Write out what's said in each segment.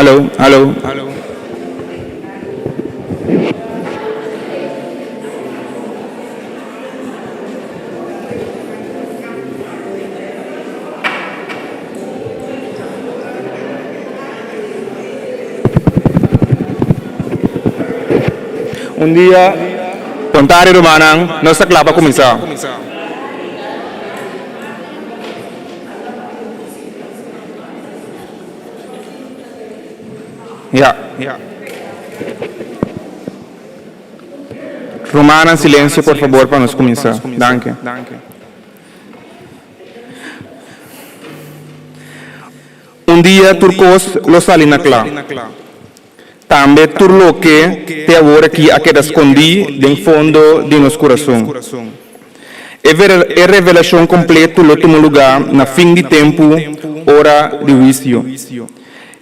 Aló, aló. Un dia, Pontari Romanang, nossa clapa começar. Ja. Romana, silêncio, por favor, para nós começar. Danke. Um dia, turcos los salina clá. Também turlo que te agora aqui a queda escondi em fundo de nosso coração. É revelação completa no último lugar, na fim de tempo, hora de juízo.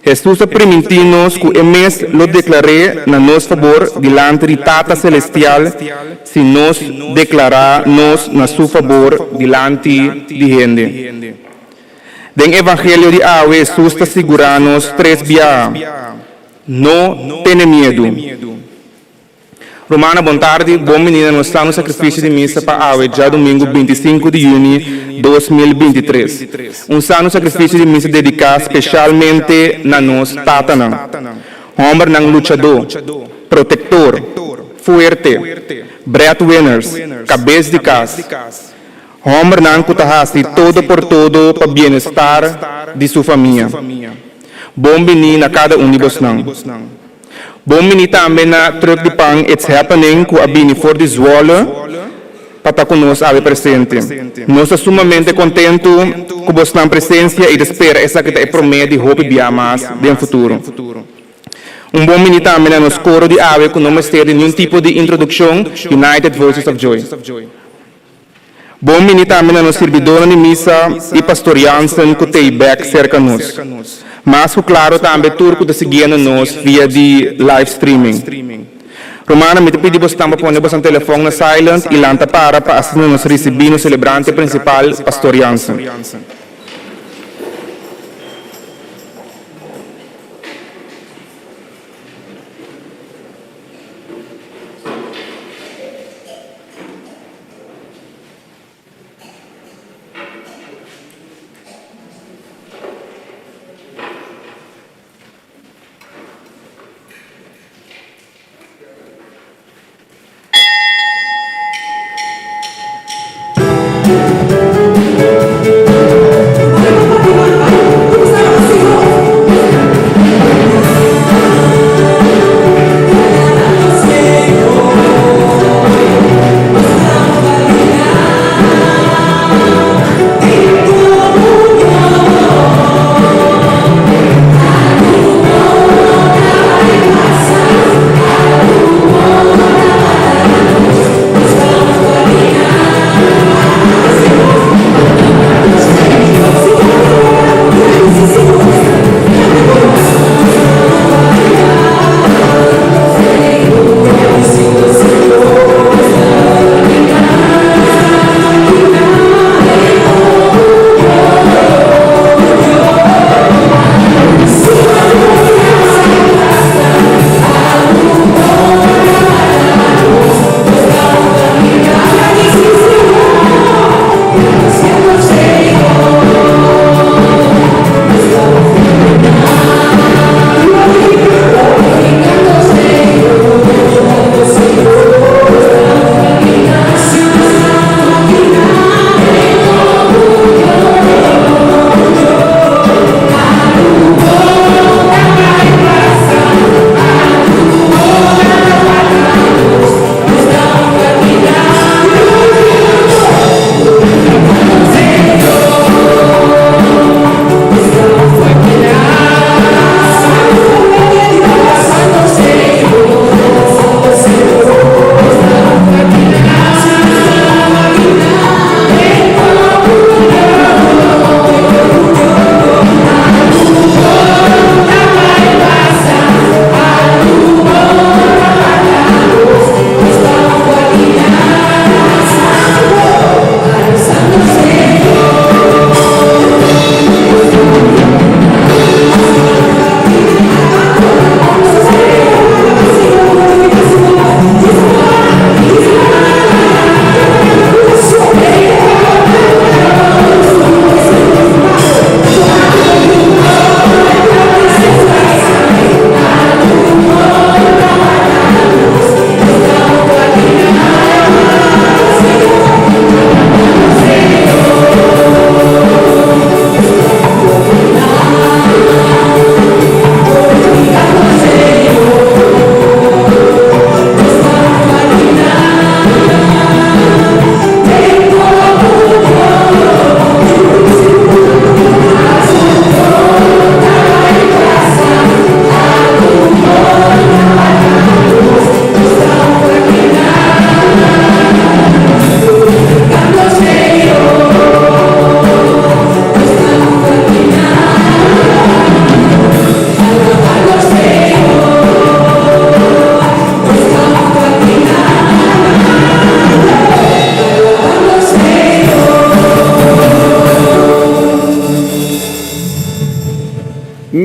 Jesus permitiu-nos que o mês lo declaré na nosso favor diante de Tata Celestial, se nos declararmos na seu favor diante de gente. Do Evangelho de Awe, Jesus está segurando-nos três vias. Não tenha medo. Romana, boa tarde. Bom menina, nós estamos no sacrifício de missa para Awe, já domingo 25 de junho de 2023. Sano sacrifício de missa dedicado especialmente na nossa Tatana. Homem não lutador, protetor, fuerte, breadwinners, cabeça de casa. Homem não que todo por todo para o bem-estar de sua família. Bom menino a cada de vocês. Bom menino também na truque de pão, it's happening com a bini for the zwole, para estar conosco a presente. Nós estamos sumamente contentos com a sua presença e espera essa que é promessa de hope bia mais no futuro. Bom menino também no coro de ave que não está em nenhum tipo de introdução, United Voices of Joy. Bom menino também no servidor de missa e pastoreança que tem back cerca de nós. Mas, claro, também turco está seguindo nós via de live streaming. Romana, me pedi você também pôr o telefone na silent e lanta para assim nós receber o celebrante principal, pastoreança.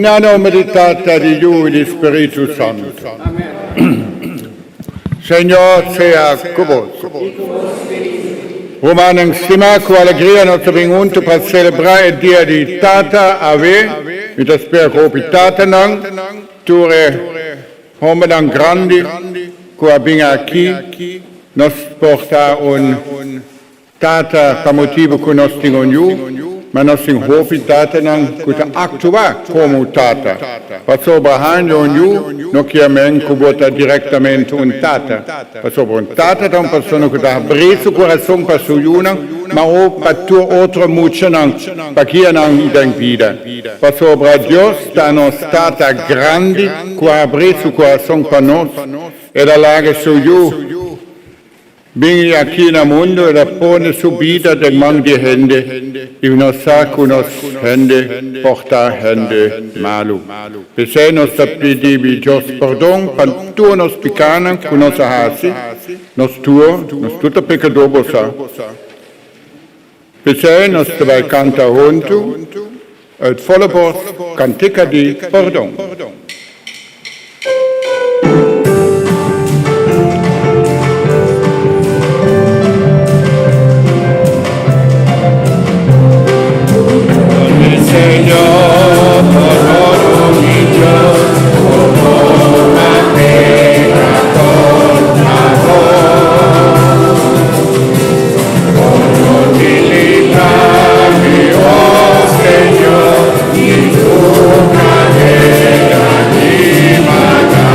a nome di Tata, di Dio e di Spirito Santo. Señor sea con vos. Romanen stima con allegria nostra venuto per celebrare il dia di Tata Ave, mi spero che Tata nan, ture homedan grandi, che abbiamo qui, nos porta un Tata per motivo che nos tingon giù, ma nos in hopi Tata nan, che actua come Tata. Per sopra hanno giù, non chiamiamo che direttamente un Tata. Per sopra un Tata è una persona che ha preso corazon per suyuna, ma o per tu altre mucce nan, per chi non in vita. Per sopra Dio sta non stata grande, che ha preso corazon per noi, e la laga su giù. Vieni qui nel mondo e pone subito del man di hende, e non sa che nos hende porta hende malu. E se nos pedivi Dios perdon, per tu nos picana, che nos hasi, nos tutto peccato sa. E se nos vai canta hontu, et volle bos cantica di perdon. Señor, por mi Dios, como una pega con amor, con humildad, oh Señor, y tu cadena animada.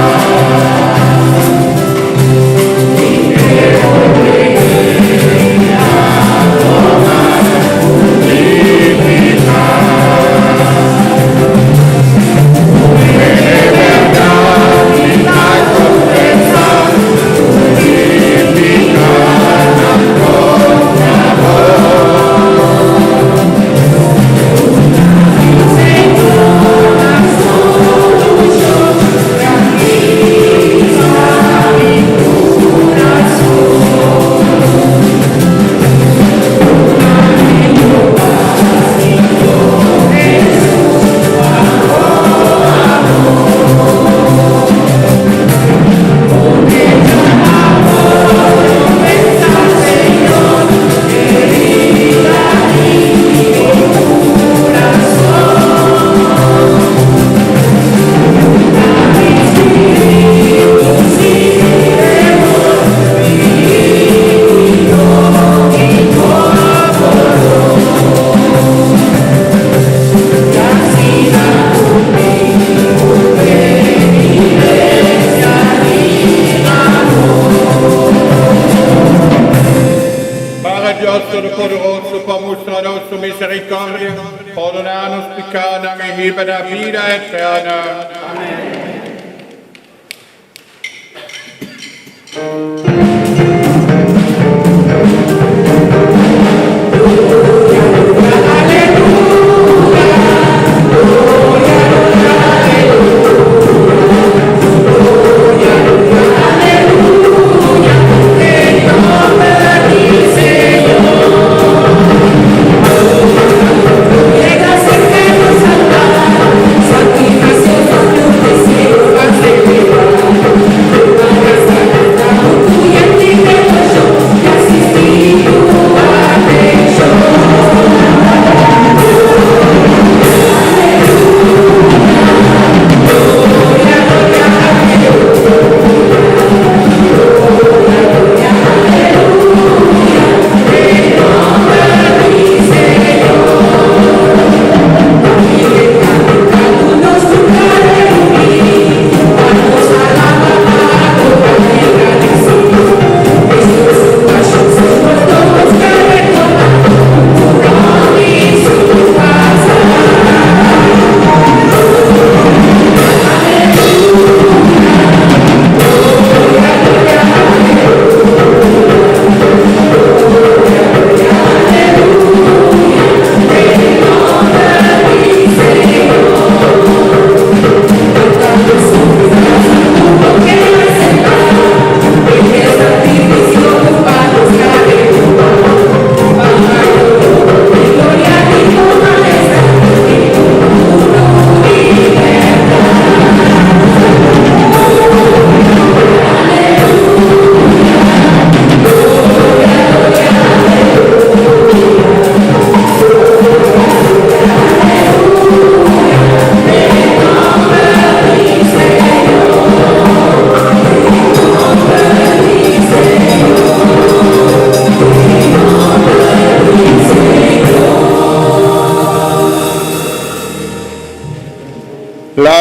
Misericordia, perdonarnos pecados y viva la vida eterna. Amén. Sacrificio,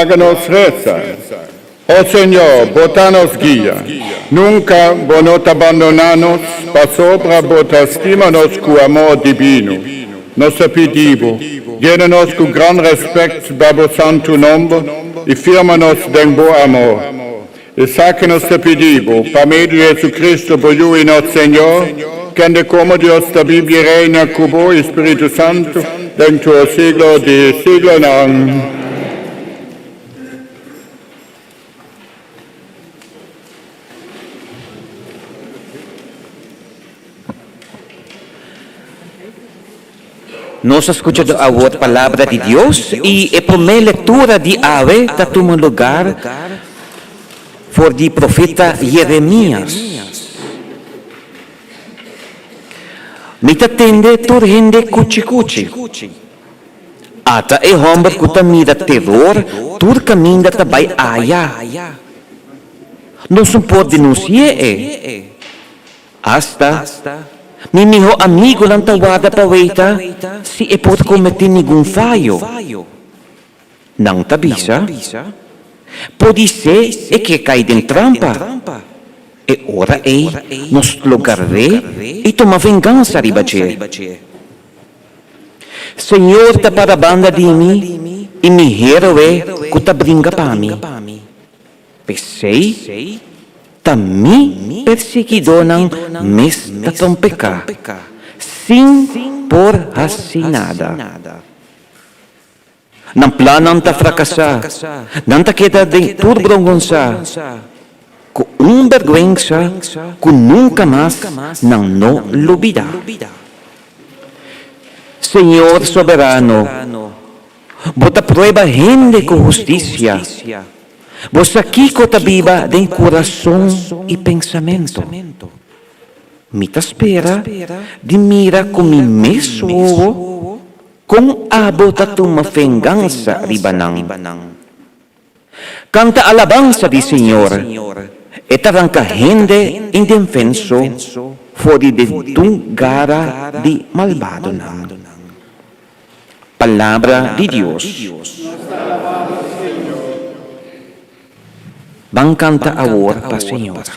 háganos rezar. Oh Señor, botanos guía, nunca bonot abandonanos, pa sobra botastimanos cu amor divino. Nos pedivo, llénanos con gran respeto babo santo nombre y firmanos den bo amor. E sáquenos pedivo, pa medio de Jesucristo, boyu y nos Señor, que ande como Dios da Biblia reina cubo y Espíritu Santo, dentro del siglo de siglo. Amén. Nos escuchado ahora palabra de Dios y a primeira lectura de ave está tomando lugar por el profeta Jeremías. Mita tende torrende cuchi. Ata e homem que mira terror, tur caminho também aya. Não se pode denunciar. Hasta mi mio amigo lang tawada paweta si e pode cometer nenhum falho. Nang tabisa, pode ser e que cai em trampa. E ora nos lugar e toma vingança ribace. Senhor ta para banda di mi e mi hero que ta bringa pa mi. Pensei Tami perseguido ng mes tatong peka, sin por hasinada. Nang planang ta fracasa, nang takita de turbrongonsa, kung vergüenza, kung nunca más nang no lubida. Señor soberano, bota prueba gente con justicia. Vos aqui cotabiba de coração e pensamento. Mita espera de mira com mi mesmo com abota uma vingança ribanang. Canta alabanza di Senhor e taranca gente in defenso fuori de gara di malvado. Palabra di Dios. Bang canta award pa Señor.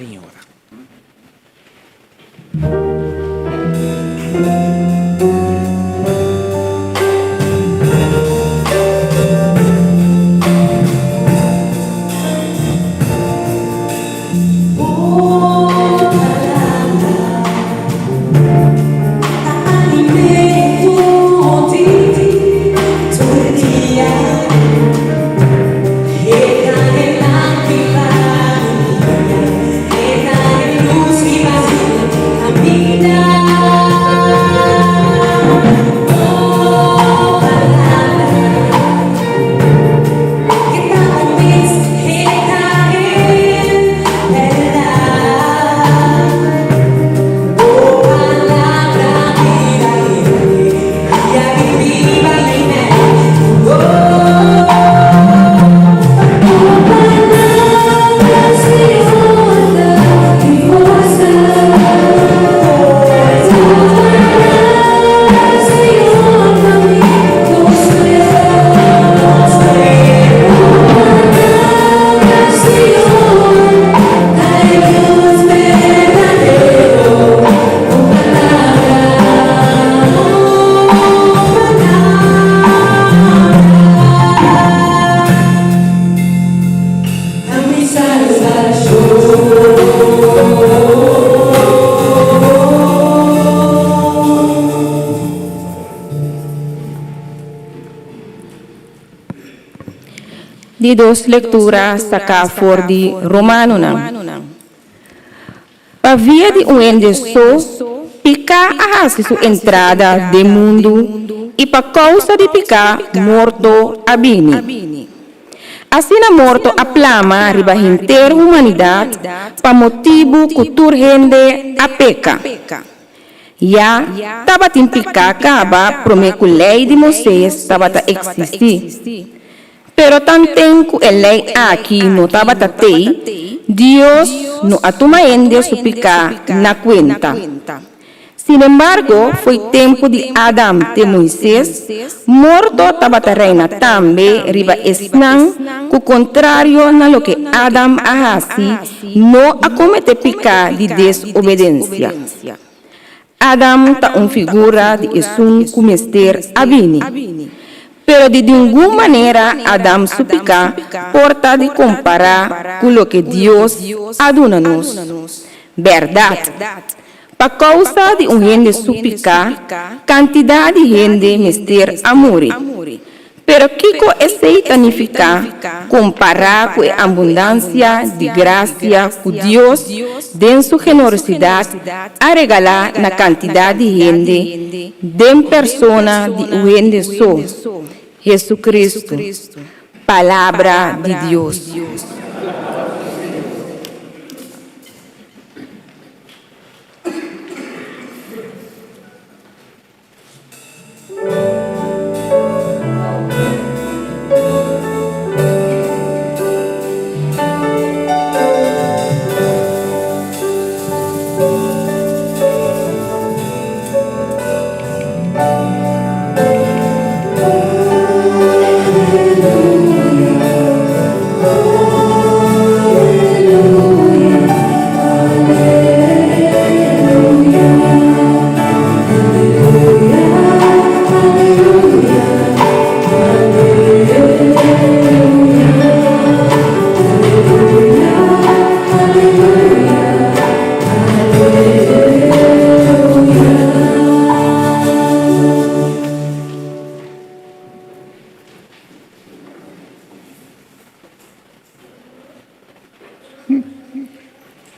Di dos lecturas saca for di Romano nang. Pavia di so, pica ahas su entrada de mundo e pa causa di pica morto abini. Assim na morto a plama riba hinter humanidade pa motivo cultur rende a peca. Ya tabat impica acaba promeco lei de Moisés tabat existir. Pero tantem que a lei aqui no tabat Deus no atumaende su pica na cuenta. Sin embargo, foi tempo de Adam e Moisés, morto tabatarena também, riba esnan, co contrário na lo que Adam ahasi, não acomete picar de desobediência. Adam ta figura de esun comester abini. Pero de ninguna maneira Adam supica porta de comparar com o que Deus aduna-nos. Verdade. Por causa de gente supica, quantidade de gente mister amore. Pero Kiko esse significa comparar com a abundância de graça que Deus, de sua generosidade, a regalar na quantidade de gente, de persona de gente só. Jesus Cristo, palavra de Deus.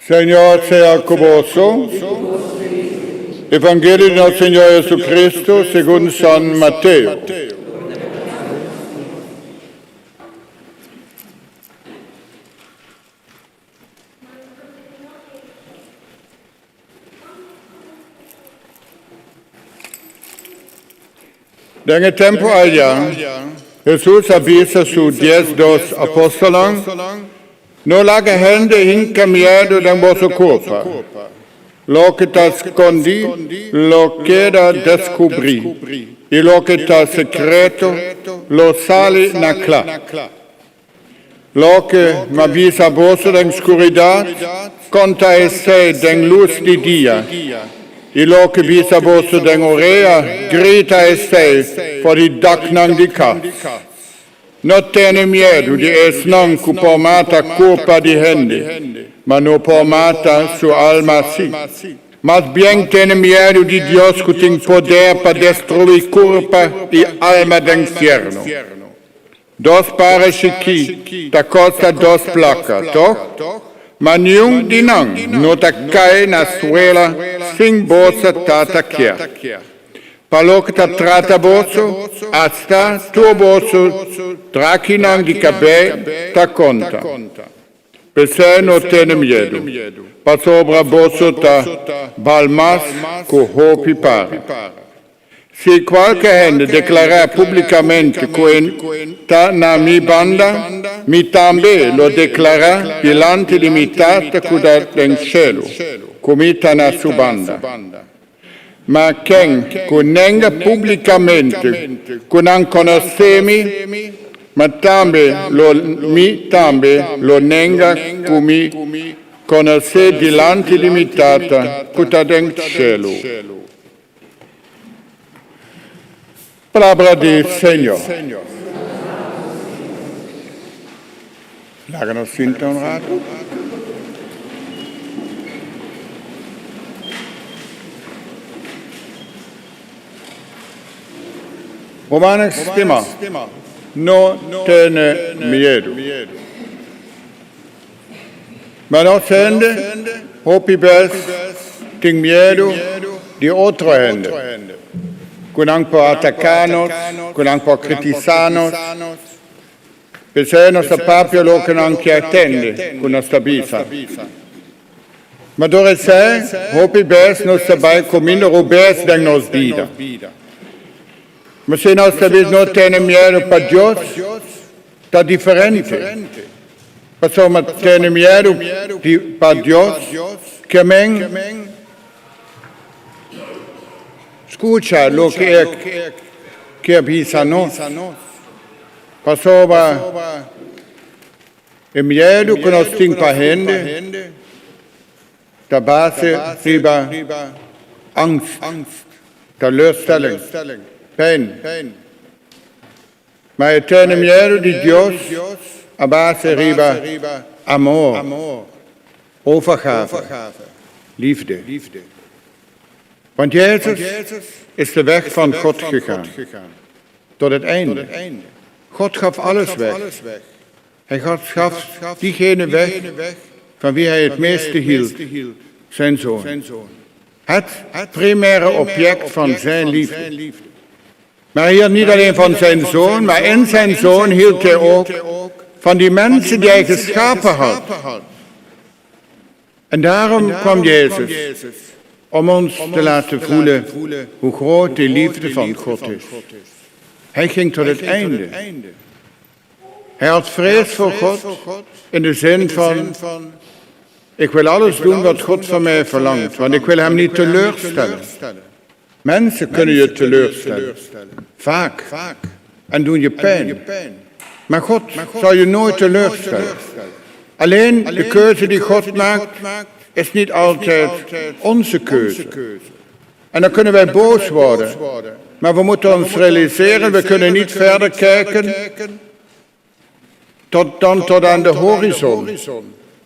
Señor sea con vosotros. Evangelio del Señor Jesucristo según San Mateo. En el tiempo allá, Jesús avisa a sus 10 apóstoles: no la gente hinca miedo de vuestra culpa. Lo que está escondido, lo queda descubrir. Y lo que está secreto, lo sale na clara. Lo que me avisa a vos en oscuridad, conta ese en luz de día. Y lo que avisa a vos en oreja, grita ese por el dacnan de casa. No tiene miedo de esnan que por matar culpa de gente, mas no por matar su alma sí. Más bien tiene miedo de Dios que tiene poder para destruir culpa y alma del infierno. Dos pares aquí, ta costa 2 placas, ¿toch? Ma niun di no ta cae na suela sin bolsa tata kia. Palo que ta trata bolso, hasta tu bolso, traquinan di cabé ta conta. Pese no tiene miedo. Pa sobra bolso ta balmas co hopi pare. Si qualche gente declara pubblicamente che sta na mi banda, mi tambe lo declara bilante limitata che in cielo, come sta na su banda. Ma che nenga pubblicamente, che non conoscemi, ma tambe lo nenga come conosce bilante limitata che sta in cielo. Palabra del Señor. Háganos cinta un rato. Romanos stima, no tiene miedo. Ma no gente, hopi bes, tiene miedo de otra gente. Kunang por atacarnos, kunang por criticarnos, perché non sappiamo lo che non ci attende con nostra vita. Ma dove sei, hopi bes non sappiamo come rubes della nostra vita. Ma se nostra vita non tiene miedo per Dio, è differente. Perché tiene miedo per Dio, che Scucha lo che avvisa nos. Passova e miedo con os ting pa hende, da base riba angst, teleurstelling, pijn. Maar het ene miedo di Dios a base riba amor, overgave, liefde. Want Jezus is de weg van God gegaan, tot het einde. God gaf alles weg. Hij gaf diegene weg van wie hij het meeste hield, zijn zoon. Het primaire object van zijn liefde. Maar hier niet alleen van zijn zoon, maar in zijn zoon hield hij ook van die mensen die hij geschapen had. En daarom kwam Jezus, om ons te laten voelen hoe groot de liefde van God is. Hij ging tot het einde. Hij had vrees voor God in de zin van, ik wil alles doen wat God van mij verlangt, want ik wil hem niet teleurstellen. Mensen kunnen je teleurstellen, vaak, en doen je pijn. Maar God zal je nooit teleurstellen. Alleen de keuze die God maakt, is niet altijd onze keuze. En dan kunnen wij boos worden. Maar we moeten ons realiseren, we kunnen niet verder kijken tot aan de horizon.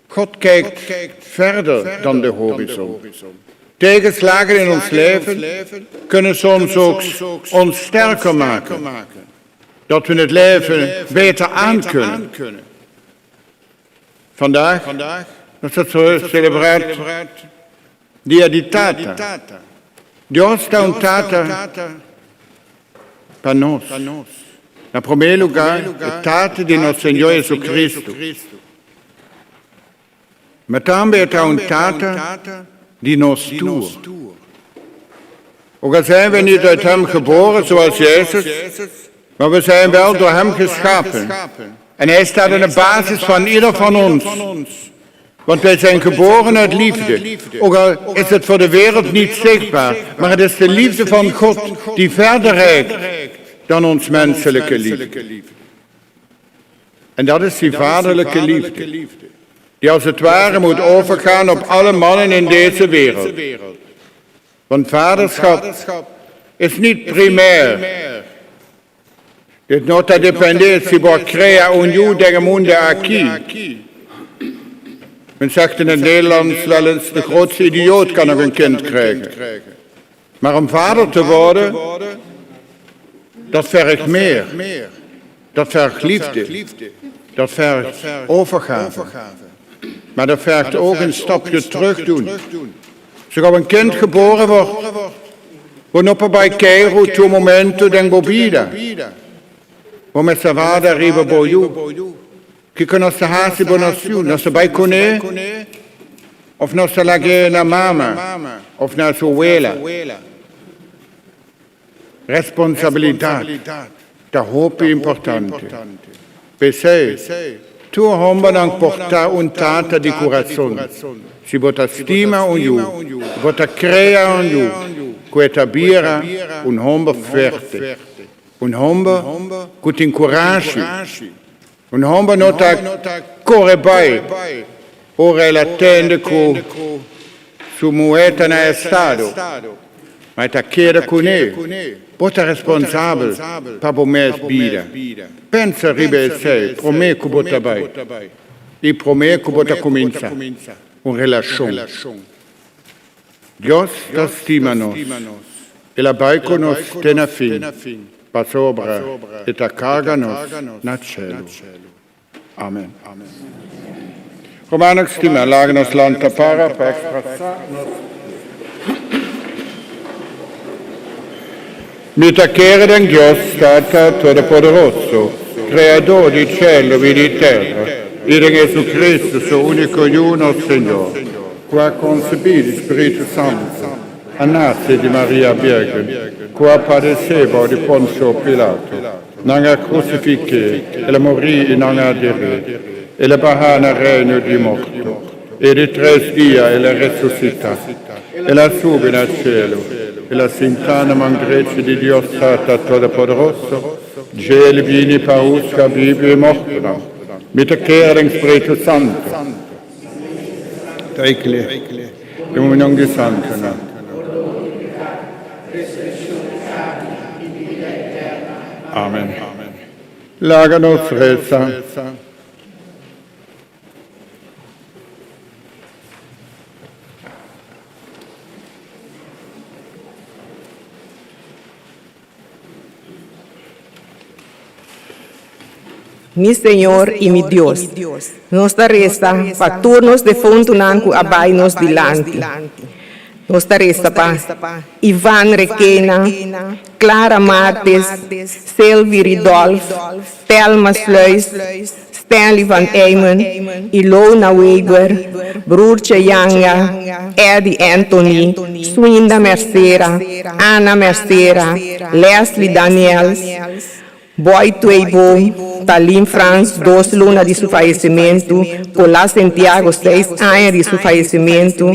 God kijkt verder dan de horizon. Tegenslagen in ons leven kunnen soms ook ons sterker maken. Dat we het leven beter aankunnen. Vandaag, dat is het celebreert Dia di Tata. Dios dá tata para nós. Na primeiro lugar, a tata de nosso Senhor Jesus Cristo. Maar também dá tata die nos toe. Ook al zijn we niet uit hem geboren zoals Jezus, maar we zijn wel door hem geschapen. En hij staat aan de basis van ieder van ons. Want wij zijn geboren uit liefde. Ook al is het voor de wereld niet zichtbaar, maar het is de liefde van God die verder reikt dan ons menselijke liefde. En dat is die vaderlijke liefde, die als het ware moet overgaan op alle mannen in deze wereld. Want vaderschap is niet primair. Dit nota depende si por crea un ju de mundo aquí. Men zegt in het Nederlands wel eens, de grootste idioot kan nog een kind krijgen. Maar om vader te worden, dat vergt meer. Dat vergt liefde. Dat vergt overgave. Maar dat vergt ook een stapje terug doen. Als een kind geboren wordt, non bij Cairo, tu momento dengo vida. Come sa vada arriva boiu. Che con nostra hasi bonasiu, nostra baicone, of nostra lagena mama, of nostra abuela. Responsabilità, da hope importante. Pensei, tu homba non porta un tata di corazon. Si vota stima un ju, vota crea un ju, queta bira un homba ferte. Un homba che ti incoraggi. Un homba nota corre bei. Ora è l'attende che su mueta na è stato. Ma è chiede con ne. Bota responsabile per me bida. Pensa ribe sei, prome che bota bei. E prome che bota comincia. Un relazione. Dios ta stima nos. E la baico nos tena fin. Pa sobra et a carga nos na cielo. Amen. Romanos stima, lagen nos lanta para expressar nos. Mitacere den Dios Tata Todopoderoso, creador di cielo e di terra, e di Gesù Cristo, suo unico Iuno Signor, qua concepì di Spirito Santo, a nasse di Maria Virgen, qua padeceva di Ponzio Pilato, non a crucifiché, e la morì in a dire, e la bahana regno di morto, e di 3 giorni e la resuscità, e la sube nel cielo, e la Sintana Mangrece di Dios Tata Todopoderoso, Gel Vini Pausca Bibi Mochtena, mit der Kehr den Spiritus Santo, Teikle, dem Unang di Santana. Amen. Láganos reza. Mi Senhor e mi Deus, nossa resta para turnos de fontunanco abai-nos dilante. Nossa resta para Ivan Requena, Clara Martes, Sylvie Ridolf, Thelma Sluis, Stanley van Eymen, Ilona Weber, Broertje Janga, Eddie Anthony, Swinda Mercera, Ana Mercera, Leslie Daniels, Boy Tueibo, Talim Franz, 2 lunas de seu falecimento, Colá Santiago, 6 anos de seu falecimento,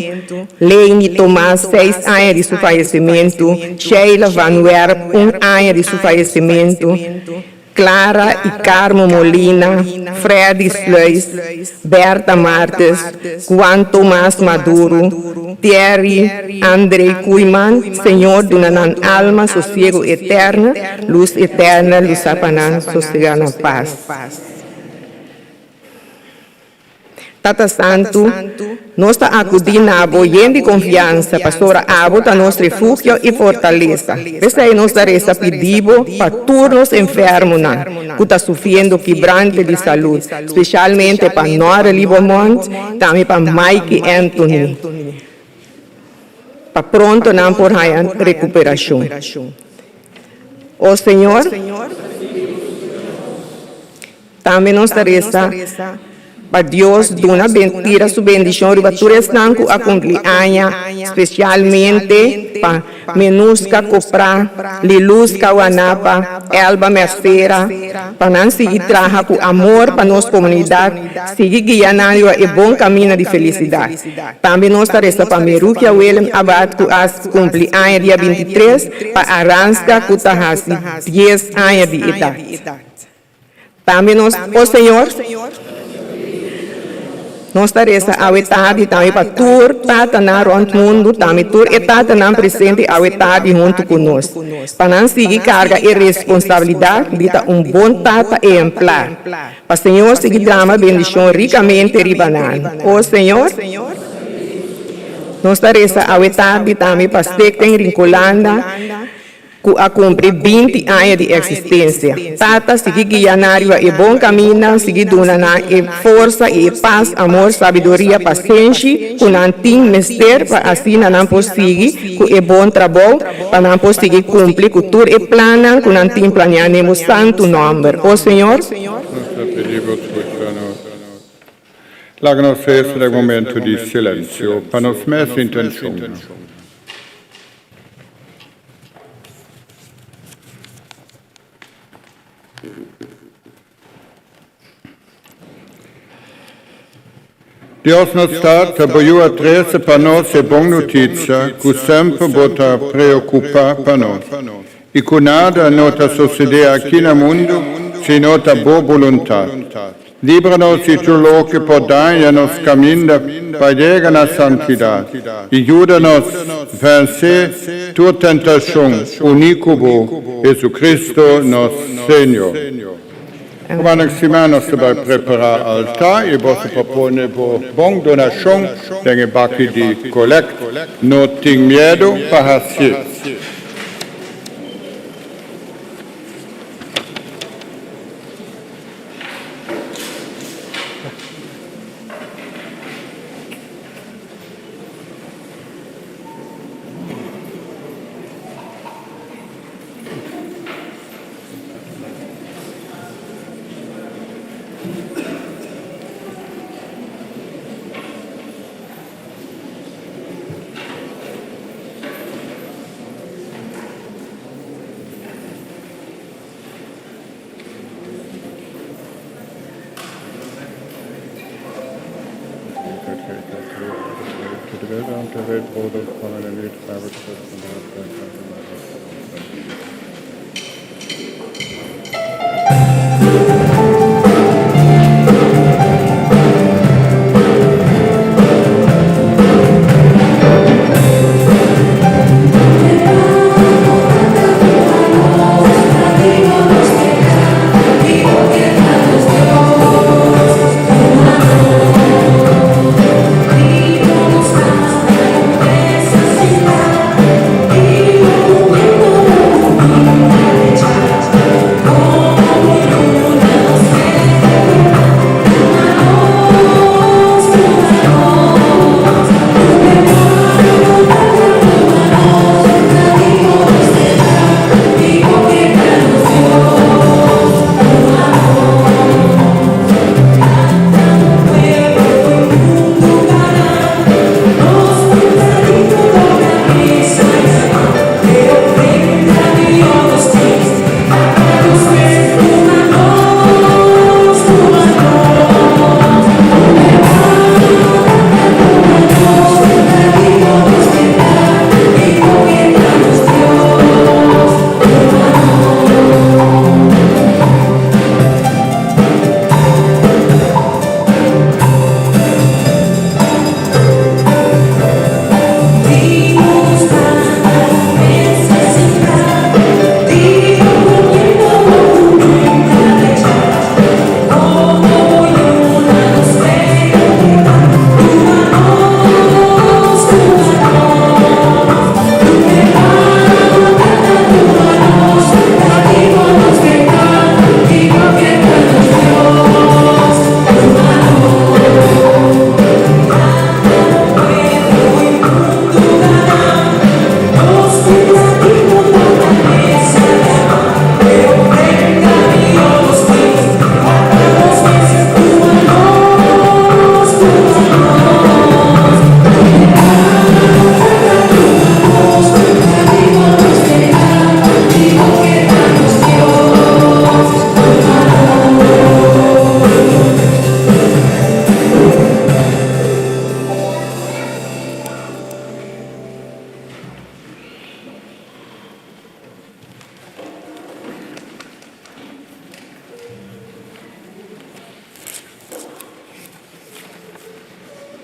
Leine Tomás, 6 anos de seu falecimento, Sheila Van Werp, 1 ano de seu falecimento, Clara e Carmo Molina, Freddy Sluis, Berta Martes, Juan Tomás Maduro, Thierry André Kuiman, Senhor de una alma, sosiego eterna, luz apanan, sosiega na paz. Tata Santo, nós está acudindo a boiendo de confiança, pastora Abo, está nosso refúgio e fortaleza. Essa é nossa reza pedido para todos os enfermos, que estão sofrendo quebrante de saúde, especialmente para Nora Libomont, também para Mike Anthony. Para pronto não por a recuperação. O Senhor, também nossa reza para Deus dona tira sua bendição para todos que a cumpleaños, especialmente para Menuska Copra, Liluz Kawanapa, Elba Mercera, para não seguir trabalhando com amor para nossa comunidade, seguir guiando e bom caminho de felicidade. Também nós estaremos para Merukia Willem Abad, que as cumpleaños dia 23, para Aranska, que está 10 anos de idade. Também nós, o Senhor, nós estaremos a etade também para tur tata na rond mundo também tur etade na presente a etade junto conosco para não seguir carga e responsabilidade de um bom tata exemplar para Senhor seguir drama bendição ricamente ribanal. O Senhor, nós estaremos a etade também para Stekten Rincolanda que a cumprir 20 anos de existência. Tata, seguir guianário e bom caminho, seguir dona e força e paz, amor, sabedoria, paciência, que não tem mister, para assim não poder seguir, que é bom trabalho, para não poder seguir cumprir, que tudo é plano, que não tem planeado, no santo nome. O Senhor, Láganos reza del momento di silenzio, para nos messi intenzione. Deus nos dá boa treze para nós e boa notícia, que sempre bota preocupa para nós. E que nada nota suceder aqui no mundo, se nota boa vontade. Livra-nos de tudo que pode dar nos caminhos para chegar na santidade. E ajuda-nos a vencer toda tentação, unico Jesus Cristo, nosso Senhor. Quando se manos vai preparar o altar e você propõe por bom donação, tem baque de collecte, não tem medo para ser.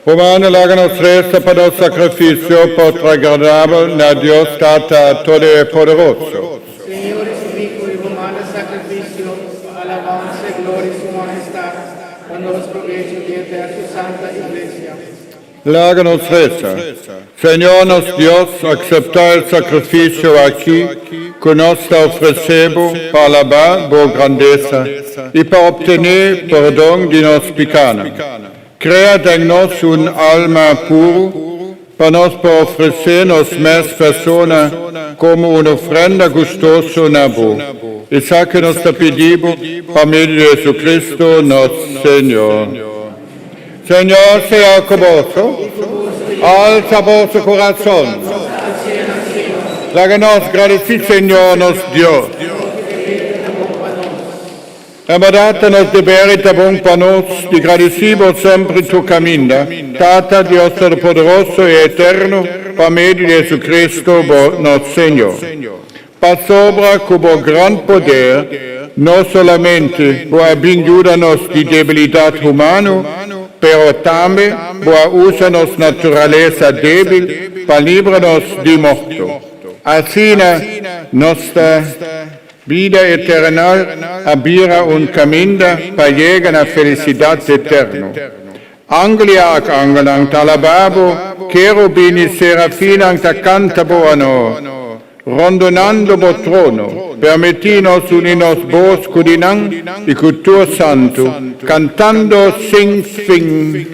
Romano láganos resta para o sacrificio agradable a Dios Tata Todopoderoso. Señor, es rico y romano sacrificio, alabanza y gloria y su majestad, cuando los provecho de su santa iglesia. Láganos resta. Señor nos Dios, acepta el sacrificio aquí, que nos ofrecemos para alabar tu grandeza y para obtener perdón de nos pecados. Crea en nos un alma puro, para nos ofrecernos más personas como una ofrenda gustosa a vos. Y sáquenos te pedimos, por medio de Jesucristo, nuestro Señor. Señor, sea con vos, alza vuestro corazón. Láganos agradecer, Señor, nuestro Dios. Nos de verità buon per nos, di gradecivo sempre tu cammina, Tata Dios Todopoderoso e Eterno, per medio di Gesù Cristo, nostro Signore. Per sopra con gran poder, non solamente può aiutarnos di debilità umana, però también può usare nostra naturalezza debile per librarnos di morto. Así, nostra vida eterna abira un camino para llegar a la felicidad eterna. Angeliak angelang talababo, cherubini serafina ta cantabano, rondonando bo trono, permittinos uninos vos cudinang y cultur santo, cantando sing sing.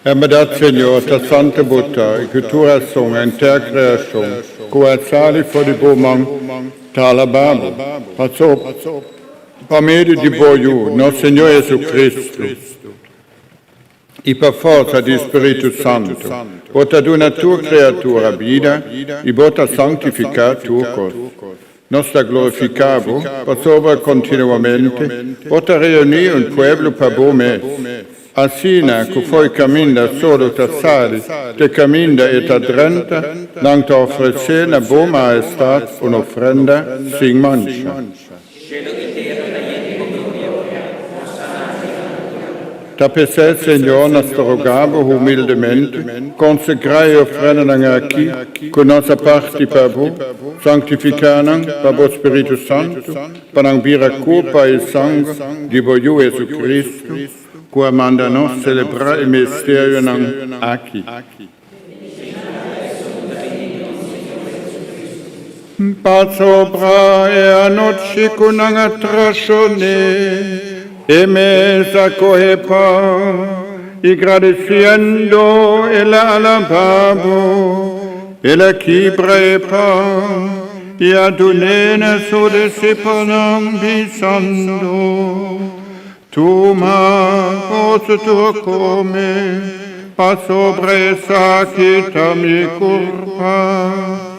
É verdade, Senhor, ta santa butta, e cultura song, en ter creação, qua sali for di bomang, tala babo, passou, pa medio di boiu, nosso Senhor Jesus Cristo, e per forza di Spirito Santo, bota una tua creatura vida, e bota santificar tu cos. Nostra glorificavo, per sopra continuamente, bota riunì un pueblo per bome, Assina, che foi caminda solo ta sali, te caminda et adrenta, lang ta offrece na boa maestat un'offrenda sin mancha. Ta pese, Senhor, nos te rogavo humildemente, consecrai offrenda aqui, con nossa parte per vo, sanctificanam per vo Spirito Santo, per ambire culpa e sangue di voiu Gesù Cristo, qua manda nos celebrar il misterio aqui. Pasopra e a noche con attrazione e mesa coepa e agradeciendo e la alababo e la chibrepa e adunena su disciplnam bisando. Tu ma posso tu come pa sobresa quita mi culpa.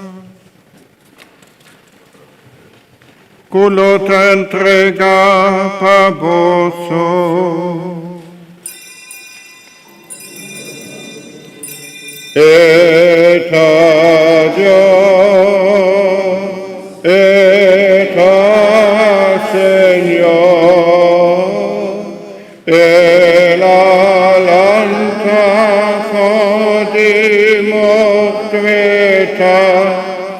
Culo te entrega pa boso. Et a Dios, et a Señor, e la lanta di mostreta,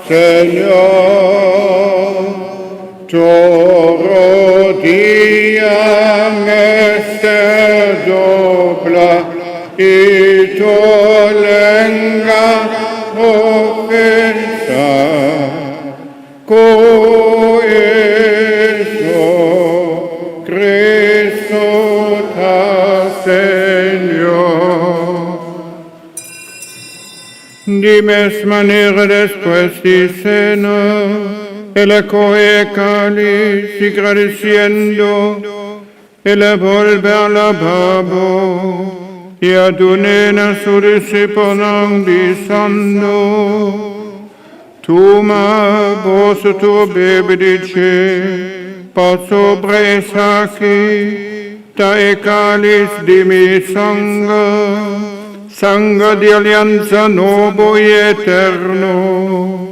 Señor, toro dia mester dobla, e to lenga offensa, coeso Cristo ta Señor. Di mes manera después di cena, el coge cáliz y agradeciendo, el volve al lavabo, y adunena su discípulos diciendo, toma vos tu bevidice, pa sobre sacchi, ta e cáliz di mi sangue di alianza nuovo e eterno.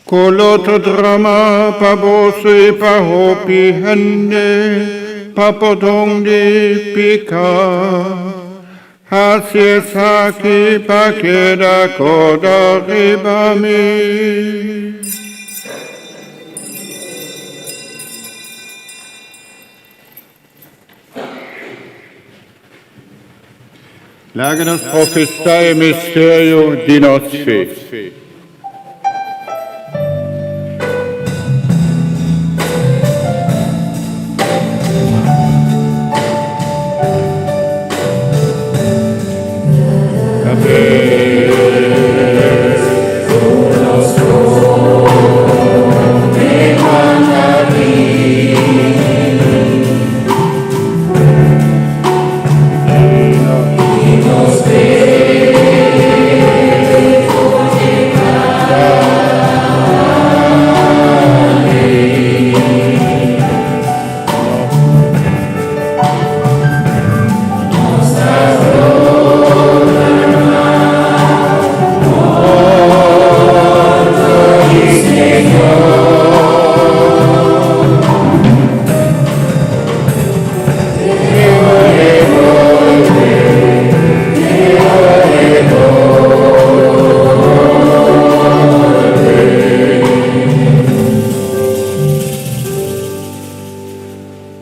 Con l'altro drama pa vos e pa hopi hende, pa potong di pika, hasie saki pa keda koda ribami. Lágrimas profetai misterio di nos fe.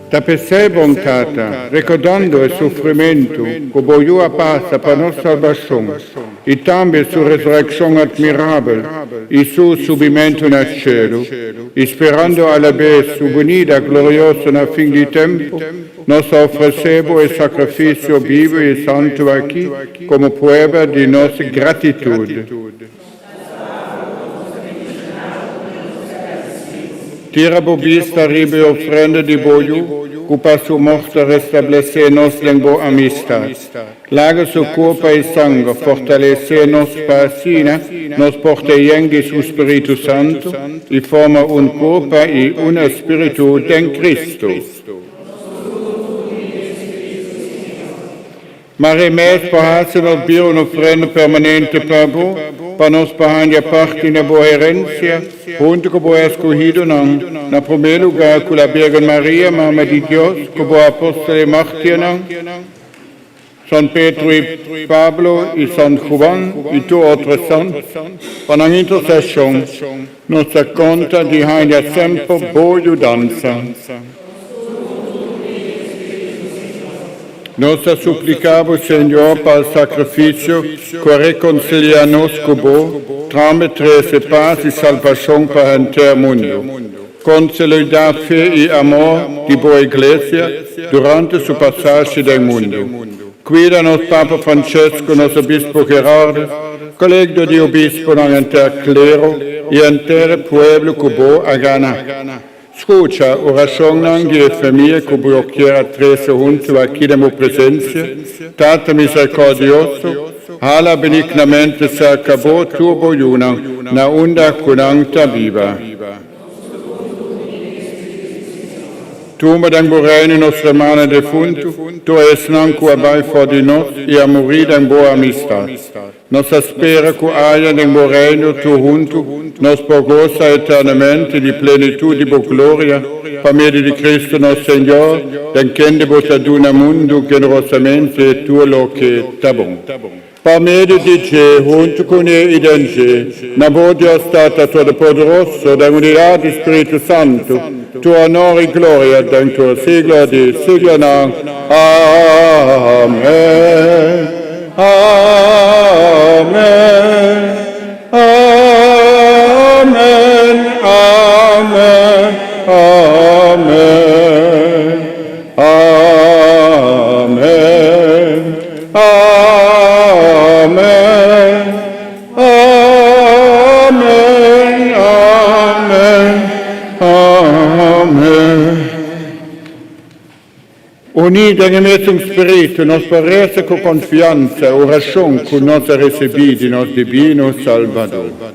Da per sé bontata, ricordando il soffrimento che Boiua passa per nostra salvazione, e anche sua resurrezione admirabile, e suo subimento nel cielo, e sperando alla vez su venida gloriosa nel fin di tempo, nos ofrecemos el sacrificio vivo y santo aquí como prueba de nuestra gratitud. Tira bobista ribe ofrenda de boju, que para su muerte restablecer nos lengua amistad. Laga su cuerpo y sangre, fortalecer nos pasina, nos porta de su Espíritu Santo y forma un cuerpo y un espíritu en Cristo. Maar mes pahasen nos bir una ofrenda permanente para vos, para nos pahandia parte na boa herencia, junto com boa escogido na primeiro lugar com a Virgem Maria, Mãe de Deus, com boa apóstolo e mártir San Pedro e Pablo e San Juan e tu outros santos, para a intercessão, nossa conta de ainda sempre boa dança. Nós suplicamos, Senhor, para o sacrifício que reconcilia-nos com vós, tramite paz e salvação para o inteiro mundo. Consolidar fé e amor de boa igreja durante sua passagem do mundo. Cuida-nos, Papa Francesco, nosso Bispo Gerardo, collegio de Obispo no intero clero e intero pueblo que vós a Ghana. Escucha oração de família que vos quiera trece junto aqui na minha presença, Tata misericordioso, hala benignamente se acabou tua boiuna, na onda cunanta viva. Tu, madame Borene, nostra mano defunto, tu és nanco abai for di nos e a morire in boa amistad. Nos spera che aia nel Borene tu junto, nos pogosa eternamente di plenitude e gloria, per mezzo di Cristo nostro Signore, denchende botaduna mundo generosamente e tu lo che tabon. Per mezzo di te, junto con idente, na bodia stata Todopoderoso, da unità di Spirito Santo, tu onore e gloria dal tuo siglo di siglo. Amen. Amen. Amen. Amen. Amen. Amen. Amen. Amen. Amen. Uniti in mesmo spirito, nos parece con confianza, orazione con nos recebidi, nos divino Salvador.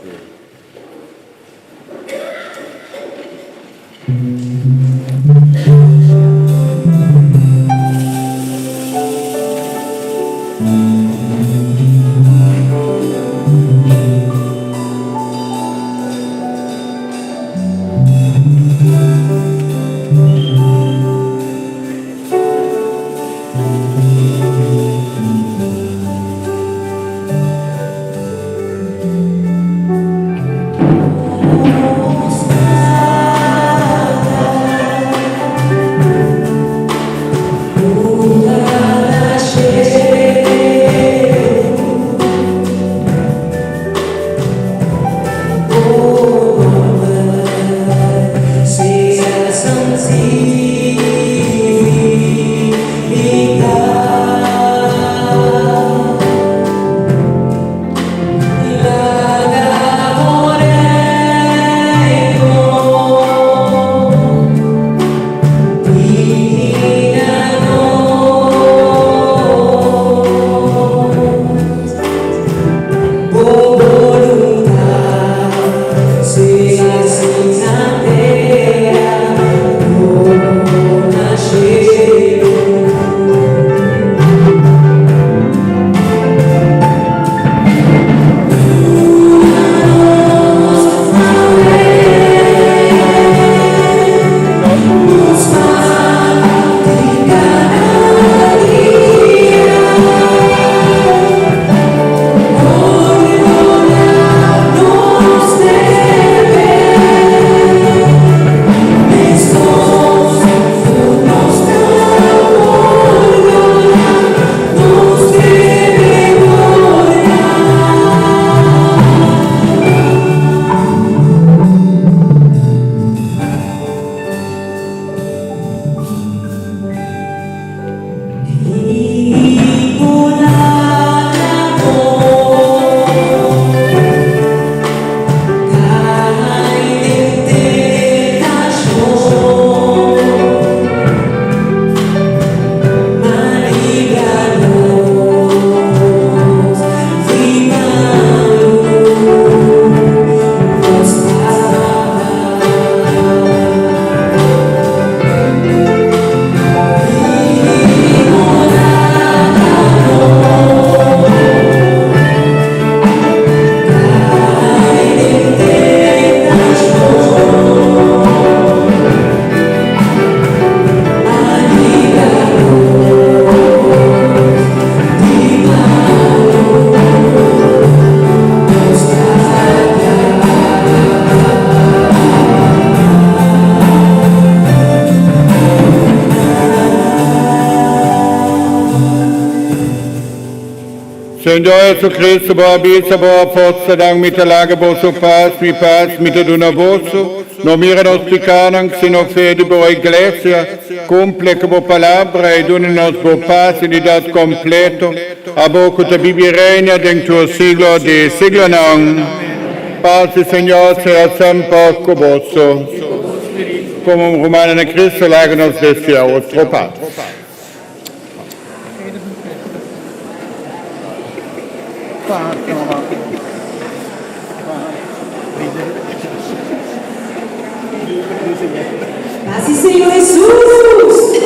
Senhor Jesus Cristo, boa bisa, boa força, dang mita laga vosso paz, mita duna vosso, no mira nos picanang, sino fede boa iglesia, cumple que boa palavra e dune nos boa paz, unidade completo, a boca da Bíblia reina dentro do siglo de siglo não. Paz do Senhor será sempre convosco. Como Romana na Cristo, laga-nos deste a outro paz. Paz e Senhor Jesus!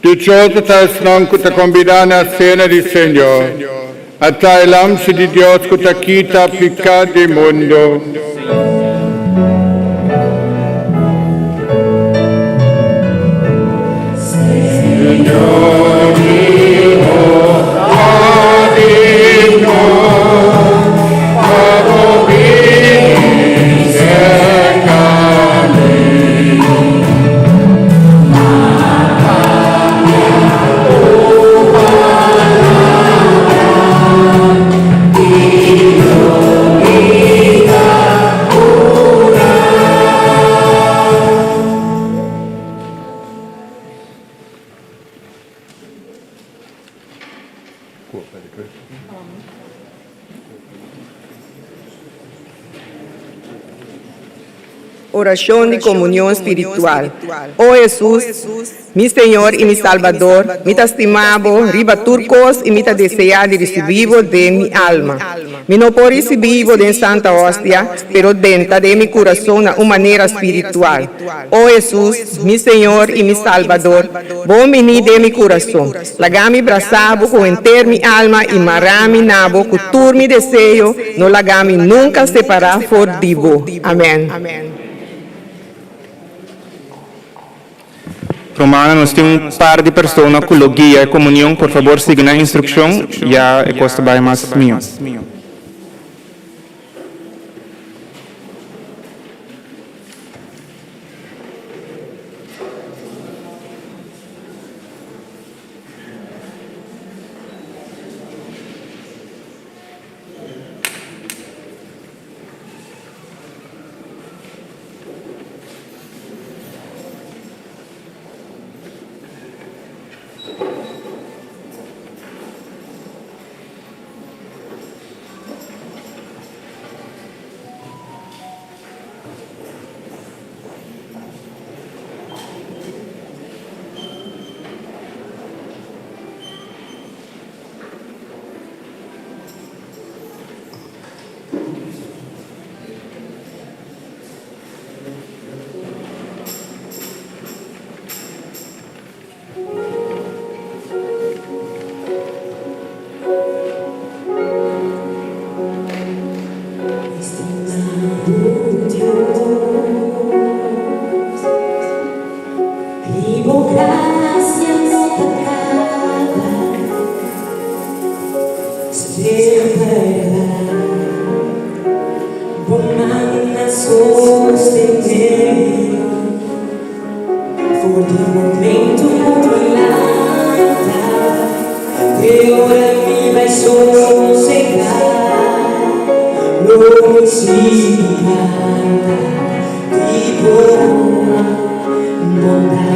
Dichoso tas non que te convidan a cena di Señor, a ta el amsi di Dios que te quita pecado del mundo. Oración de comunión espiritual. Oh Jesús, mi Señor y mi Salvador, mi estimado, riba turcos y mi desea de recibir de mi alma. Mi no puedo recibir de Santa Hostia, pero dentro de mi corazón de una manera espiritual. Oh Jesús, mi Señor y mi Salvador, bom venir de mi corazón. Lagami brazabo con enter mi alma y marami nabo, cultur mi deseo, no lagami nunca separar for divo. Amén. Romana, nos tem un par de personas que lo guía de comunión. Por favor, sigan la instrucción. Ya el costo va más mío. Vivo gracia no te acaba, sempre bomana sostenere, for di momento controllata, che ora mi vai sossegar, non si canta di buona bontà.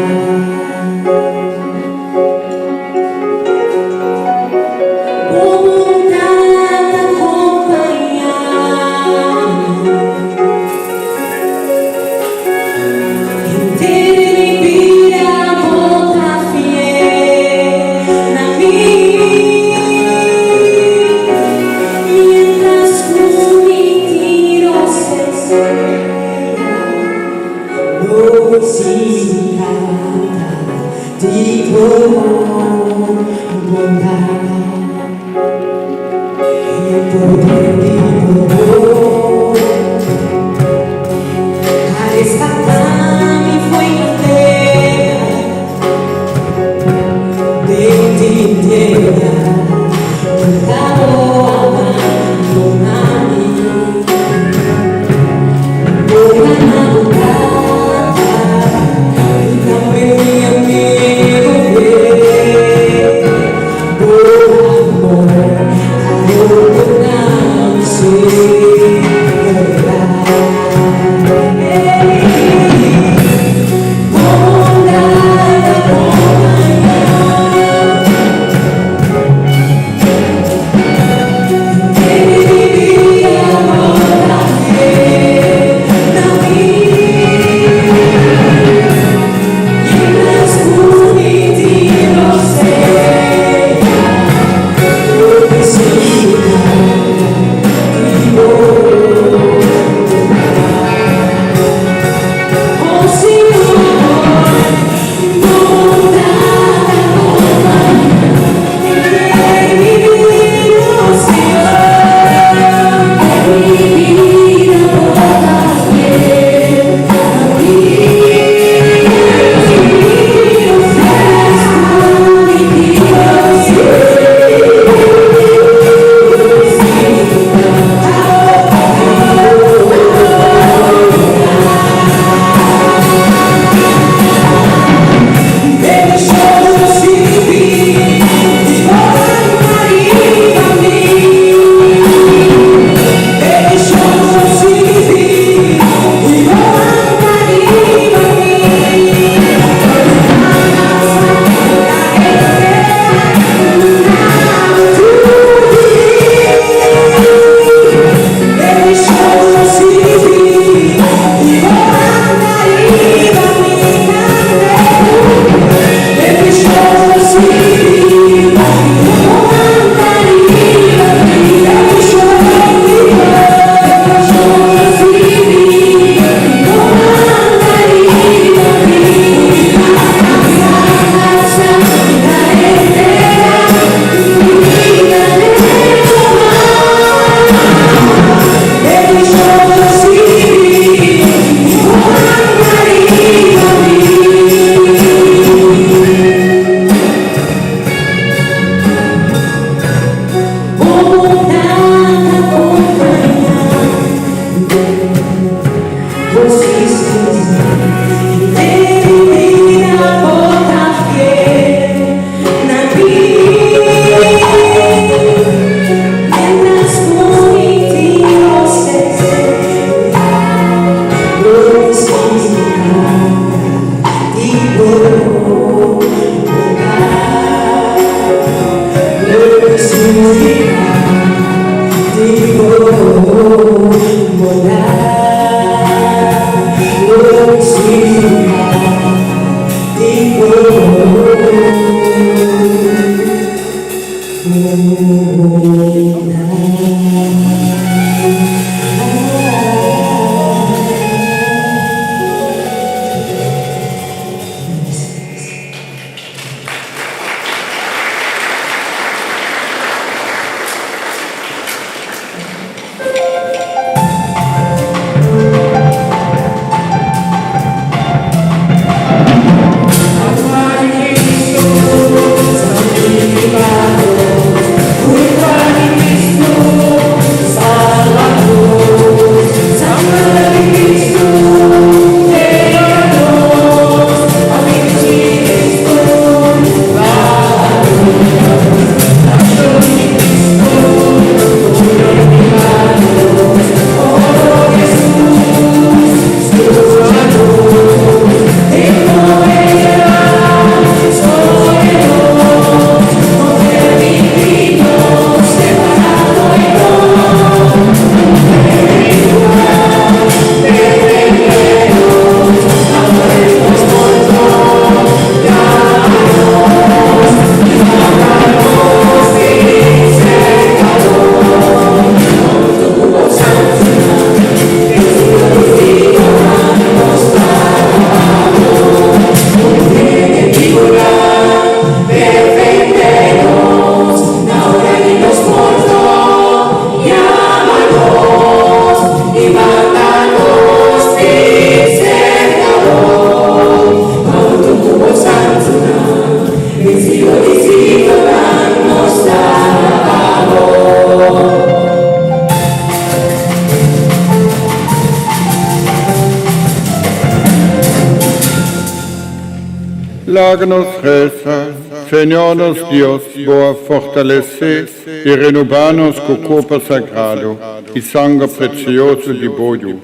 Láganos reza, Senhor nos Dios, boa fortalecer e renovar-nos com o corpo sagrado e sangue precioso de Boio.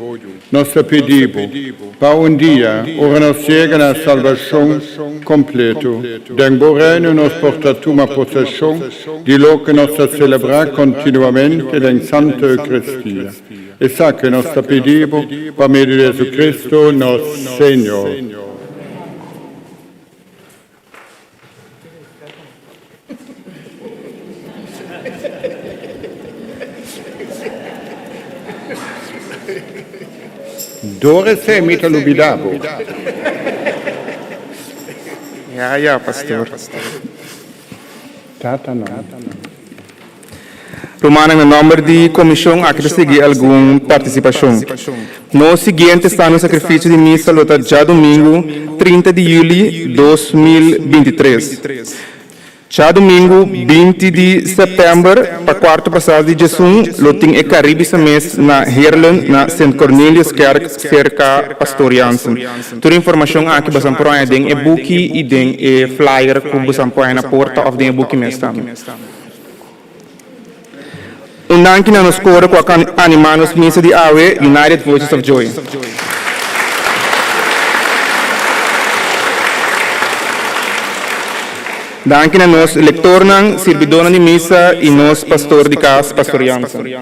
Nós pedimos, para dia, ora nos chega na salvação completo, den bom reino nos porta uma possessão de lo que nós celebrar continuamente em Santa Eucaristia. E sa que nós pedimos, para meio de Jesus Cristo, nosso Senhor. Dove sei mita lubidabo? Ja, pastor. Tata não. Romana, no nome de comissão, aqui seguir alguma participação. No seguinte está no sacrifício de missa, lota já domingo, 30 de julho de 2023. Já domingo, 20 de setembro, para quarto passado de Jesus, loting e Caribe esse mês na Heerlen, na St. Cornelius Kerk, cerca Pastor Jansen. Toda informação aqui basam por aí den e-book e den e-flyer que basam por aí na porta of den e-book mesmo. Undan que nos cora com a animanos missa de AWE, United Voices of Joy. Danke a nós lectornan, servidona de missa e nós pastor de casa, pastor Jansen.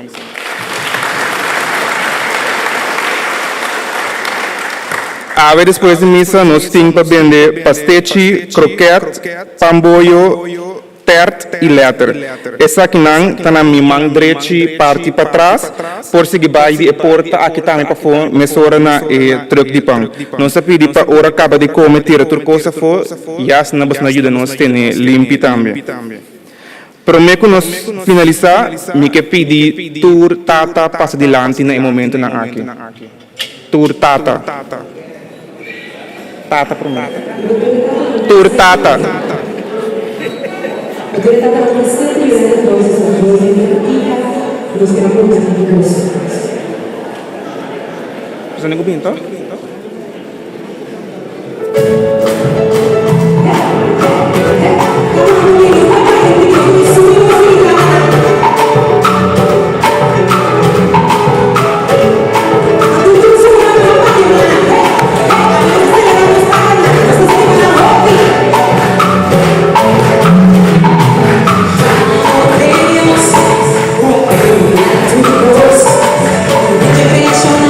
Ave depois de missa, nós temos para vender pastechi, croquete, pamboio, tert e letter. Essa aqui não está na minha mão direita, parte para trás, por seguir vai e porta aqui também para fora, mesora na truque de pão. Nós pedimos para hora acaba de comer, tira tudo coisa fora, e assim nós ajuda nós a ter limpo também. Prometo que nós finalizar, me que pedir tur tata passa adiante no momento na aqui. Tur tata. Tata prometo. Tur tata. Autorità della Presidente di United Voices of Joy dello schieramento di Cristo. Cosa ne convinto? Generation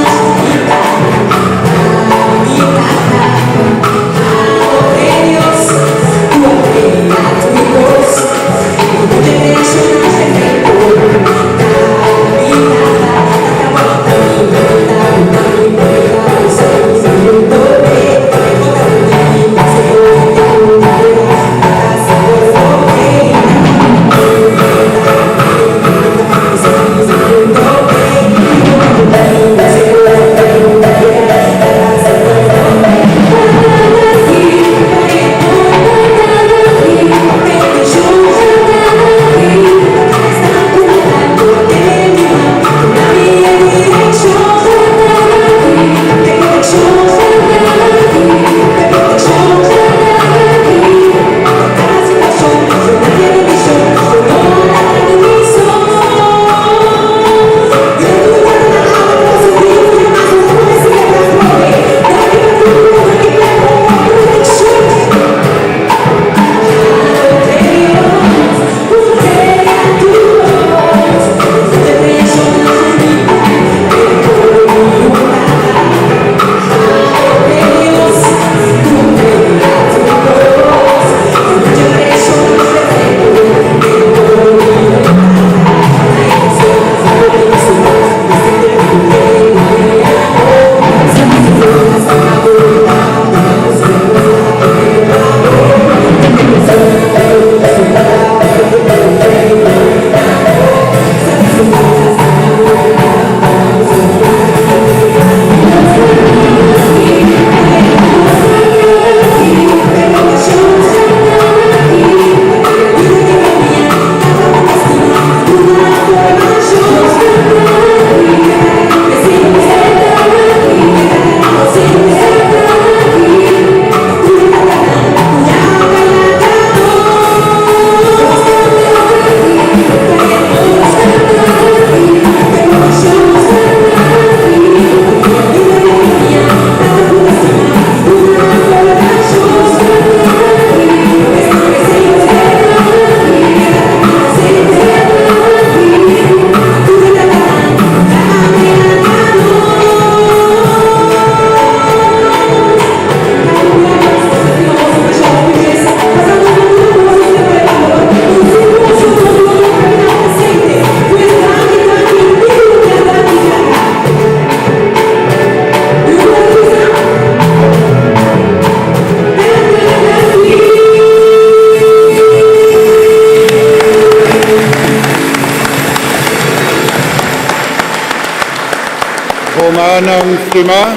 Romanang Sima,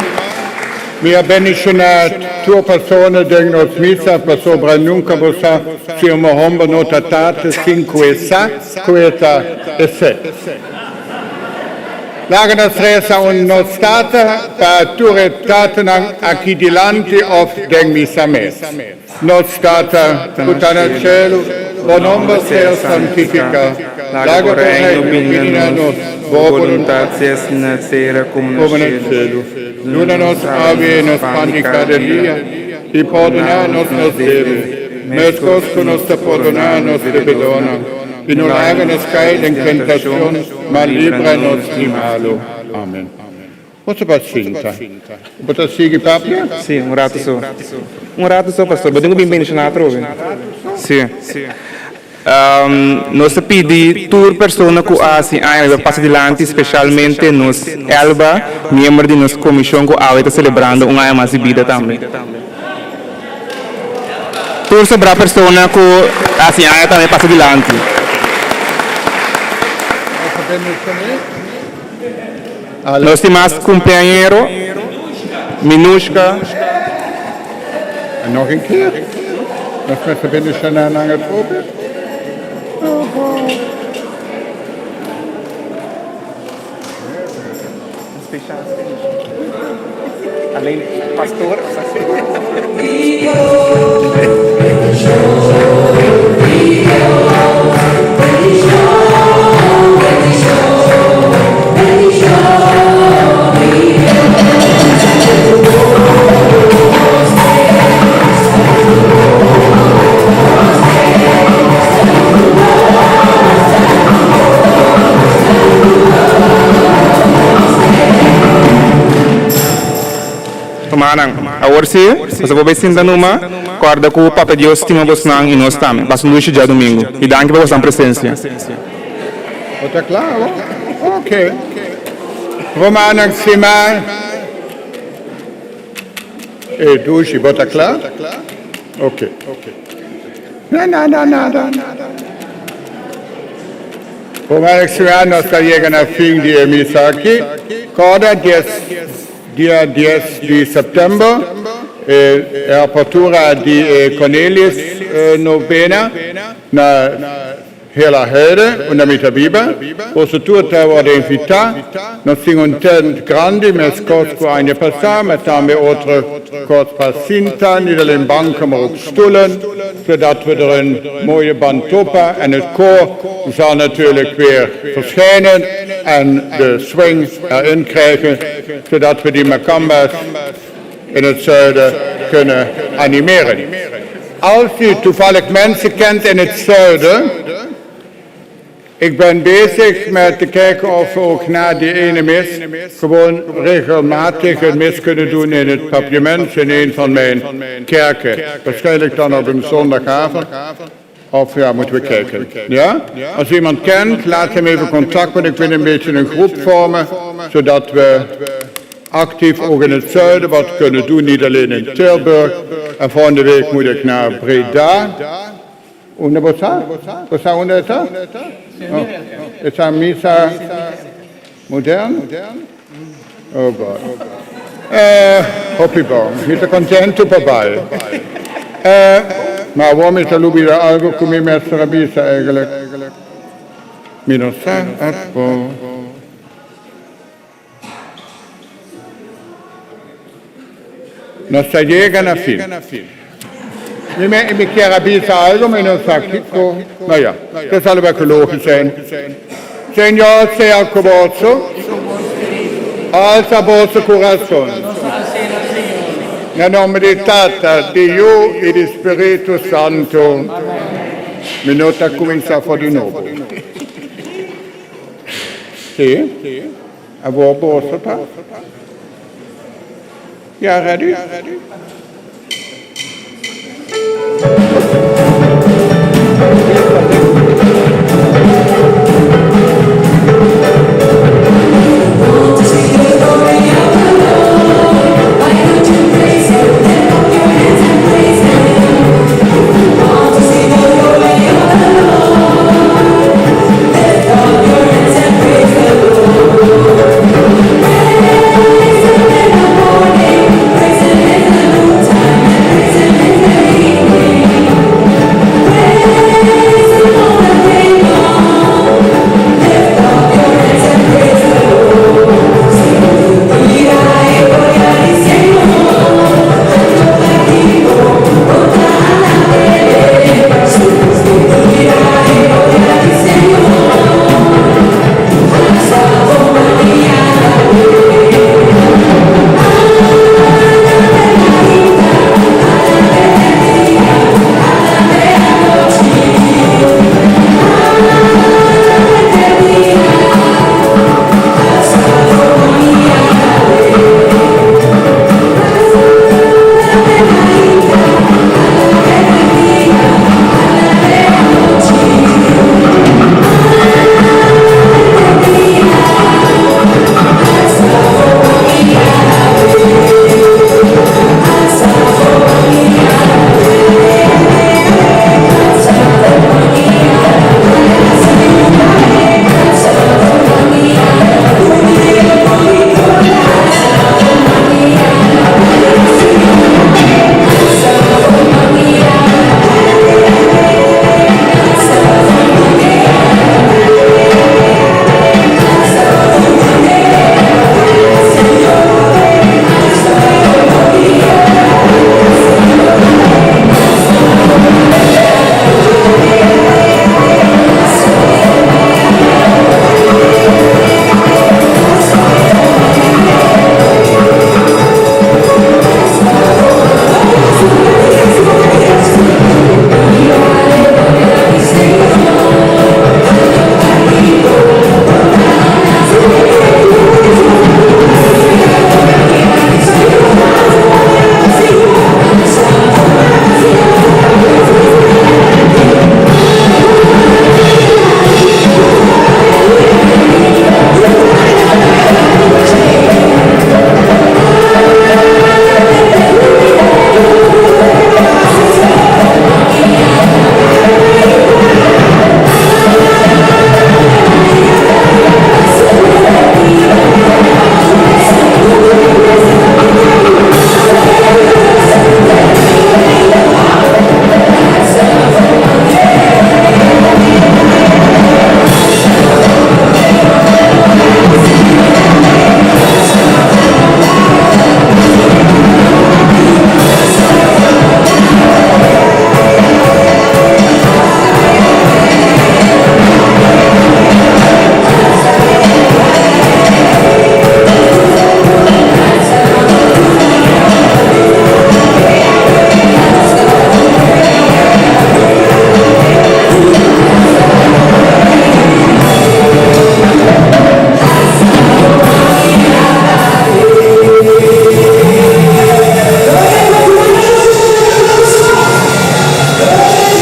mi abbeniscenat tua persona degnos misa per sopra nunca bosa siamo homba notatate cinquesa queta e se. Lagana stresa un nostata pa ture tatenang acchidilanti of deng misa mes. Nostata putana cielo, bonomba ser santifica. Lago regno bina nos, voluntat est in terra cum come nel nel cielo. cielo. Luna nos ave nos pani cada dia, e perdona nos debe, mescos con nos perdona nos debedona, e non haga nos caer en tentación, ma libra nos di malo. Amen. Posso passinta? Posso seguir papia? Sì, un rato so. Un rato so, pastor. Badingo bem bendicionado, trove. Sì. Nós pedi tur persona que assim ainda passa adiante, especialmente nos Elba, membro de nossa comissão que está celebrando uma ano mais de vida também. Tur sobre a persona que assim ainda também passa adiante. Nós temos companheiro, Minushka. En nog een keer. Nog met verbinding naar het open. Alleen pastor. Manang, agora sim, você vai sentar numa corda com o Papa Deus estima você não e nós também. Passa um dia domingo e dá que você presença. Está claro? Ok. Romanang Sima. E Dushi, está claro? Ok. Nada. Romanang Sima, nós estamos chegando ao fim de missa aqui. Corda dia 10 de setembro, a apertura de Cornelis novena na Hela Herde und na Mitabiba. Posso tutta vara invità. Nós temos um tent grande, mas costo eine passar, mas também outra cost passinta, niet alleen banken, maar ook stoelen, zodat we er een mooie band toppen. En het koor zal natuurlijk weer verschijnen en de swing erin krijgen, zodat we die macambas in het zuiden kunnen animeren. Als u toevallig mensen kent in het zuiden, ik ben bezig met te kijken of we ook na die ene mis gewoon regelmatig een mis kunnen doen in het papierment in een van mijn kerken. Waarschijnlijk dan op een zondagavond. Of ja, moeten we kijken. Ja? Als iemand kent, laat hem even contact met. Ik wil een beetje een groep vormen, zodat we actief ook in het zuiden wat kunnen doen, niet alleen in Tilburg. En volgende week moet ik naar Breda. Una bossa? Bossa una età? Oh. È missa modern? Oh God. Hoppibom, siete contento papai? Maar waarom is dat lubida algo come mestre rabisa eigenlijk? Mino sa appo. Non sta llegando a fin. Mi chiara bisa algo, maar non sa kitko. Nou ja, dat zal wel logisch zijn. Señor sea con vos, alza vostro corazón. Nel nome di Tata, di Dio e di Spirito Santo. Minuta comincia a di nuovo. Sì? A voi vostro? Yeah, ready?